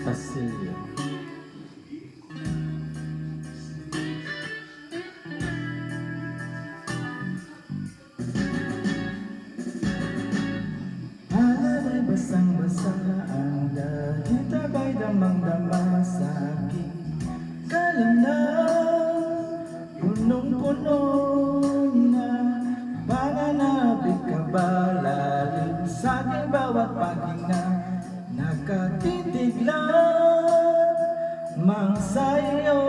Pasilyo. Alalay basang-basa ang dahil tabay damang-dama sa aking kalanang punong-puno na pananabik ka ba lalim sa aking bawat paghinga nakatitig lamang sa'yo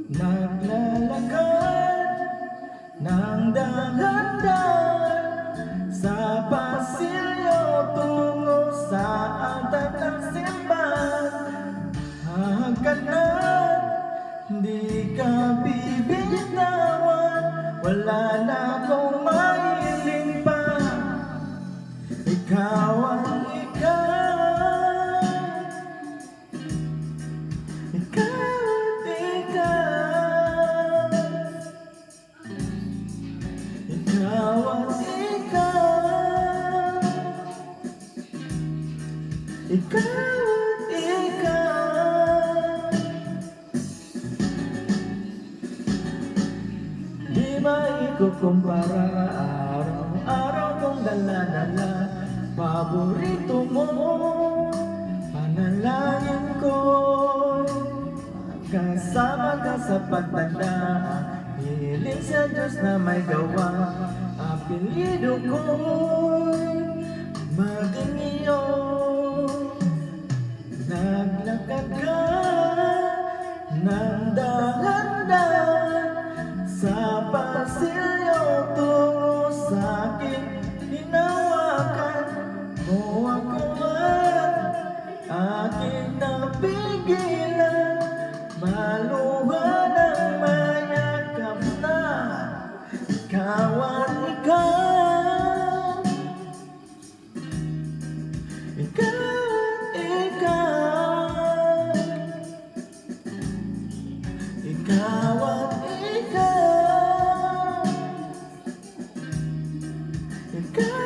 naglalakad ng dahan-dahan sa pasilyo tungo sa altar ng simbahan hanggang na di ka bibitawan wala na akong mahiling pa ikaw ang ikaw ikaw at ikaw ikaw at ikaw at ikaw di maikukumpara araw-araw kong dala-dala paborito mo panalangin ko kasama ka sa pagtanda hiling sa Diyos na may gawa apelyido ko'y maging iyo naglakad ka ng dahan-dahan sa pasilyo tungo sa akin hinawakan mo ako at aking napigilan maluha ng mayakap na ikaw at ikaw ikaw ikaw at ikaw ikaw